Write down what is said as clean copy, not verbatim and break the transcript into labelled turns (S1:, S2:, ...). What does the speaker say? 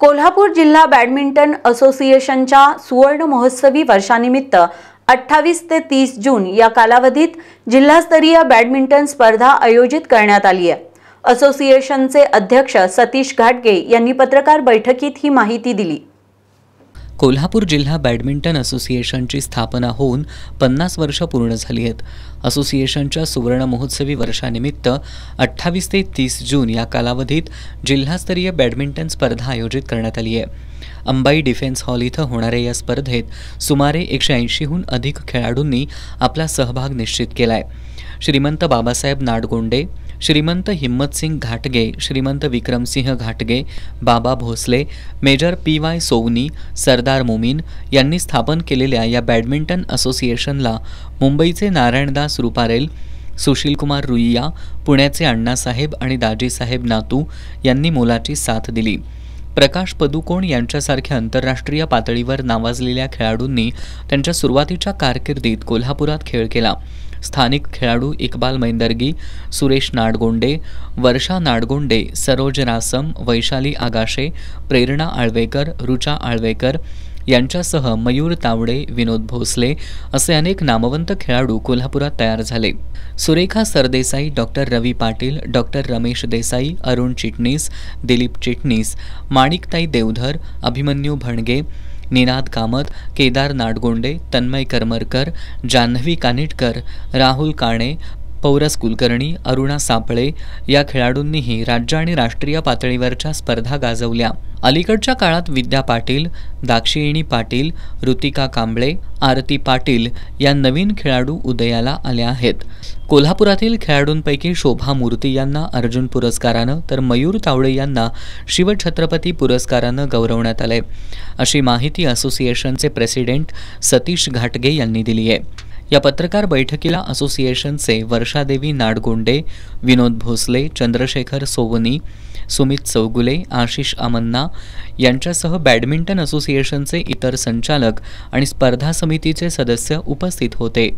S1: कोल्हापूर जिल्हा बॅडमिंटन असोसिएशनच्या सुवर्ण महोत्सवी वर्षानिमित्त 28 ते 30 जून या कालावधीत जिल्हास्तरीय बॅडमिंटन स्पर्धा आयोजित करण्यात आली आहे। असोसिएशनचे अध्यक्ष सतीश घाटगे यांनी पत्रकार बैठकीत ही माहिती दिली।
S2: कोल्हापूर जिल्हा बॅडमिंटन असोसिएशनची स्थापना होऊन 50 वर्ष पूर्ण झाली आहेत। असोसिएशनच्या सुवर्ण महोत्सवी वर्षानिमित्त 28 ते 30 जून या कालावधीत जिल्हास्तरीय बॅडमिंटन स्पर्धा आयोजित करण्यात आली आहे। अंबाई डिफेन्स हॉल इथं होणाऱ्या या स्पर्धेत सुमारे 180हून अधिक खेळाडूंनी आपला सहभाग निश्चित केलाय। श्रीमंत बाबासाहेब नाडगोंडे, श्रीमंत हिम्मतसिंग घाटगे, श्रीमंत विक्रमसिंह घाटगे, बाबा भोसले, मेजर PY सोवनी, सरदार मोमीन यांनी स्थापन केलेल्या या बॅडमिंटन असोसिएशनला मुंबईचे नारायणदास रुपारेल, सुशीलकुमार रुईया, पुण्याचे अण्णासाहेब आणि दाजीसाहेब नातू यांनी मोलाची साथ दिली। प्रकाश पदुकोण यांच्यासारख्या आंतरराष्ट्रीय पातळीवर नावाजलेल्या खेळाडूंनी त्यांच्या सुरुवातीच्या कारकिर्दीत कोल्हापुरात खेळ केला। स्थानिक खेळाडू इक्बाल मैंदर्गी, सुरेश नाडगोंडे, वर्षा नाडगोंडे, सरोज रासम, वैशाली आगाशे, प्रेरणा आळवेकर, रुचा आळवेकर यांच्यासह मयूर तावडे, विनोद भोसले असे अनेक नामवंत खेळाडू कोल्हापुरात तयार झाले। सुरेखा सरदेसाई, डॉक्टर रवी पाटील, डॉक्टर रमेश देसाई, अरुण चिटणीस, दिलीप चिटणीस, माणिकताई देवधर, अभिमन्यू भणगे, निनाद कामत, केदार नाडगोंडे, तन्मय करमरकर, जान्हवी कानिटकर, राहुल काणे, पौरस कुलकर्णी, अरुणा सापळे या खेळाडूंनीही राज्य आणि राष्ट्रीय पातळीवरच्या स्पर्धा गाजवल्या। अलीकडच्या काळात विद्या पाटील, दाक्षिणी पाटील, ऋतिका कांबळे, आरती पाटील या नवीन खेळाडू उदयाला आल्या आहेत। कोल्हापुरातील खेळाडूंपैकी शोभा मूर्ती यांना अर्जुन पुरस्कारानं तर मयूर तावडे यांना शिवछत्रपती पुरस्कारानं गौरवण्यात आले, अशी माहिती असोसिएशनचे प्रेसिडेंट सतीश घाटगे यांनी दिली आहे। या पत्रकार बैठकीला असोसिएशनचे वर्षादेवी नाडगोंडे, विनोद भोसले, चंद्रशेखर सोवनी, सुमित चौगुले, आशिष अमन्ना यांच्यासह बॅडमिंटन असोसिएशनचे इतर संचालक आणि स्पर्धा समितीचे सदस्य उपस्थित होते।